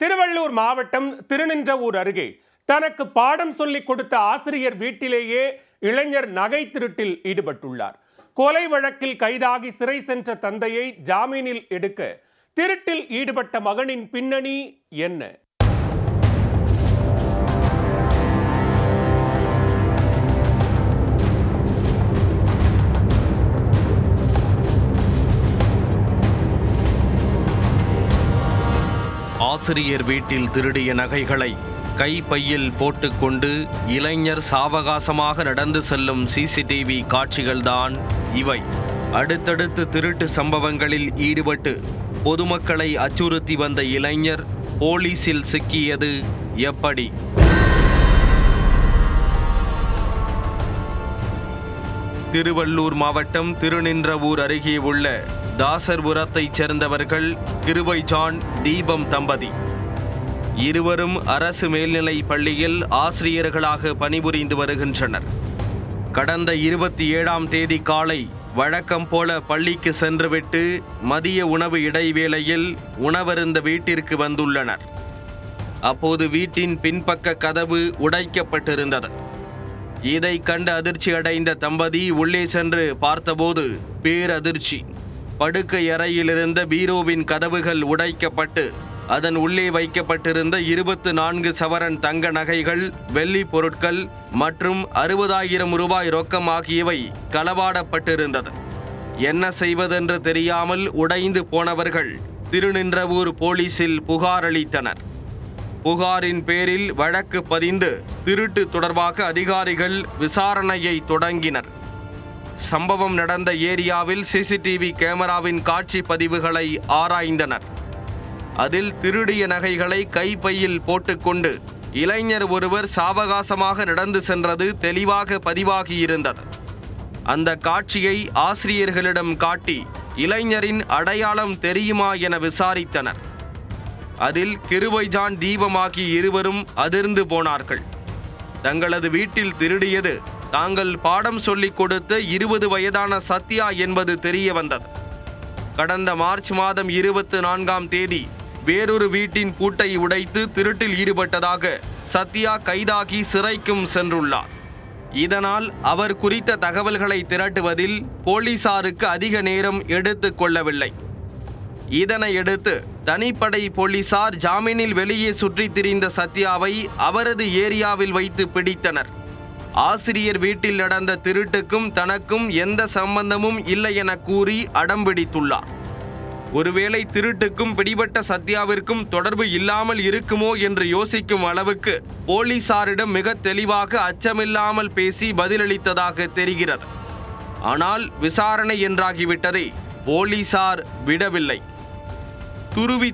திருவள்ளூர் மாவட்டம் திருநின்றவூர் அருகே தனக்கு பாடம் சொல்லிக் கொடுத்த ஆசிரியர் வீட்டிலேயே இளைஞர் நகை திருட்டில் ஈடுபட்டுள்ளார். கொலை வழக்கில் கைதாகி சிறை சென்ற தந்தையை ஜாமீனில் எடுக்க திருட்டில் ஈடுபட்ட மகனின் பின்னணி என்ன? ஆசிரியர் வீட்டில் திருடிய நகைகளை கைப்பையில் போட்டுக்கொண்டு இளைஞர் சாவகாசமாக நடந்து செல்லும் சிசிடிவி காட்சிகள்தான் இவை. அடுத்தடுத்து திருட்டு சம்பவங்களில் ஈடுபட்டு பொதுமக்களை அச்சுறுத்தி வந்த இளைஞர் போலீசில் சிக்கியது எப்படி? திருவள்ளூர் மாவட்டம் திருநின்றவூர் அருகே உள்ள தாசர்புரத்தைச் சேர்ந்தவர்கள் கிருபை ஜான், தீபம் தம்பதி. இருவரும் அரசு மேல்நிலை பள்ளியில் ஆசிரியர்களாக பணிபுரிந்து வருகின்றனர். கடந்த 27ஆம் தேதி காலை வழக்கம் போல பள்ளிக்கு சென்றுவிட்டு மதிய உணவு இடைவேளையில் உணவருந்த வீட்டிற்கு வந்துள்ளனர். அப்போது வீட்டின் பின்பக்க கதவு உடைக்கப்பட்டிருந்தது. இதை கண்டு அதிர்ச்சி அடைந்த தம்பதி உள்ளே சென்று பார்த்தபோது பேரதிர்ச்சி. படுக்கை அறையிலிருந்த பீரோவின் கதவுகள் உடைக்கப்பட்டு அதன் உள்ளே வைக்கப்பட்டிருந்த 24 சவரன் தங்க நகைகள், வெள்ளி பொருட்கள் மற்றும் 60,000 ரூபாய் ரொக்கம் ஆகியவை களவாடப்பட்டிருந்தது. என்ன செய்வதென்று தெரியாமல் உடைந்து போனவர்கள் திருநின்றவூர் போலீசில் புகார் அளித்தனர். புகாரின் பேரில் வழக்கு பதிந்து திருட்டு தொடர்பாக அதிகாரிகள் விசாரணையை தொடங்கினர். சம்பவம் நடந்த ஏரியாவில் சிசிடிவி கேமராவின் காட்சி பதிவுகளை ஆராய்ந்தனர். அதில் திருடிய நகைகளை கைப்பையில் போட்டுக்கொண்டு இளைஞர் ஒருவர் சாவகாசமாக நடந்து சென்றது தெளிவாக பதிவாகியிருந்தது. அந்த காட்சியை ஆசிரியர்களிடம் காட்டி இளைஞரின் அடையாளம் தெரியுமா என விசாரித்தனர். அதில் கிருபை ஜான், தீபம் ஆகிய இருவரும் அதிர்ந்து போனார்கள். தங்களது வீட்டில் திருடியது தாங்கள் பாடம் சொல்லிக் கொடுத்த 20 வயதான சத்யா என்பது தெரிய வந்தது. கடந்த மார்ச் மாதம் 24ஆம் தேதி வேறொரு வீட்டின் பூட்டை உடைத்து திருட்டில் ஈடுபட்டதாக சத்யா கைதாகி சிறைக்கும் சென்றுள்ளார். இதனால் அவர் குறித்த தகவல்களை திரட்டுவதில் போலீசாருக்கு அதிக நேரம் எடுத்துக் கொள்ளவில்லை. இதனையடுத்து தனிப்படை போலீசார் ஜாமீனில் வெளியே சுற்றித் திரிந்த சத்யாவை அவரது ஏரியாவில் வைத்து பிடித்தனர். ஆசிரியர் வீட்டில் நடந்த திருட்டுக்கும் தனக்கும் எந்த சம்பந்தமும் இல்லை என கூறி அடம்பிடித்துள்ளார். ஒருவேளை திருட்டுக்கும் பிடிபட்ட சத்யாவிற்கும் தொடர்பு இல்லாமல் இருக்குமோ என்று யோசிக்கும் அளவுக்கு போலீசாரிடம் மிக தெளிவாக அச்சமில்லாமல் பேசி பதிலளித்ததாக தெரிகிறது. ஆனால் விசாரணை என்றாகிவிட்டதை போலீசார் விடவில்லை.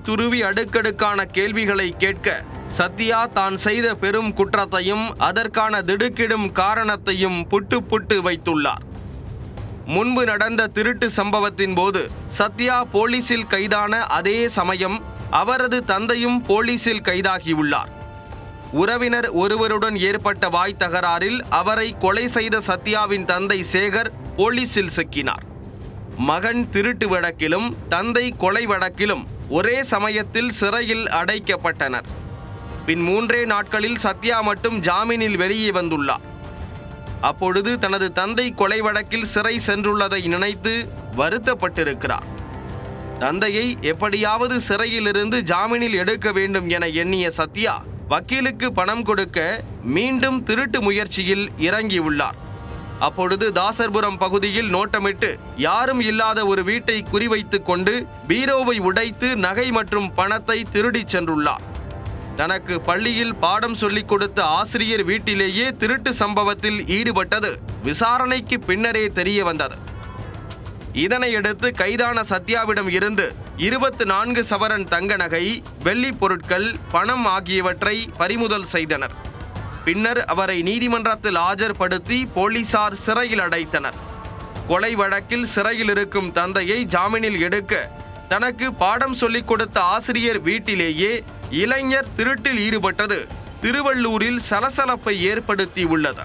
துருவி அடுக்கடுக்கான கேள்விகளை கேட்க சத்யா தான் செய்த பெரும் குற்றத்தையும் அதற்கான திடுக்கிடும் காரணத்தையும் புட்டு வைத்துள்ளார். முன்பு நடந்த திருட்டு சம்பவத்தின் போது சத்யா போலீசில் கைதான அதே சமயம் அவரது தந்தையும் போலீசில் கைதாகியுள்ளார். உறவினர் ஒருவருடன் ஏற்பட்ட வாய் தகராறில் அவரை கொலை செய்த சத்யாவின் தந்தை சேகர் போலீசில் சிக்கினார். மகன் திருட்டு வழக்கிலும் தந்தை கொலை வழக்கிலும் ஒரே சமயத்தில் சிறையில் அடைக்கப்பட்டனர். பின் 3 நாட்களில் சத்யா மட்டும் ஜாமீனில் வெளியே வந்துள்ளார். அப்பொழுது தனது தந்தை கொலை வழக்கில் சிறை சென்றுள்ளதை நினைத்து வருத்தப்பட்டிருக்கிறார். தந்தையை எப்படியாவது சிறையிலிருந்து ஜாமீனில் எடுக்க வேண்டும் என எண்ணிய சத்யா வக்கீலுக்கு பணம் கொடுக்க மீண்டும் திருட்டு முயற்சியில் இறங்கியுள்ளார். அப்பொழுது தாசர்புரம் பகுதியில் நோட்டமிட்டு யாரும் இல்லாத ஒரு வீட்டை குறிவைத்துக் கொண்டு பீரோவை உடைத்து நகை மற்றும் பணத்தை திருடிச் சென்றுள்ளார். தனக்கு பள்ளியில் பாடம் சொல்லிக் கொடுத்த ஆசிரியர் வீட்டிலேயே திருட்டு சம்பவத்தில் ஈடுபட்டது விசாரணைக்கு பின்னரே தெரிய வந்தது. இதனையடுத்து கைதான சத்யாவிடம் இருந்து 24 சவரன் தங்க நகை, வெள்ளி பொருட்கள், பணம் ஆகியவற்றை பறிமுதல் செய்தனர். பின்னர் அவரை நீதிமன்றத்தில் ஆஜர்படுத்தி போலீசார் சிறையில் அடைத்தனர். கொலை வழக்கில் சிறையில் இருக்கும் தந்தையை ஜாமீனில் எடுக்க தனக்கு பாடம் சொல்லிக் கொடுத்த ஆசிரியர் வீட்டிலேயே இளைஞர் திருட்டில் ஈடுபட்டது திருவள்ளூரில் சலசலப்பை ஏற்படுத்தி உள்ளது.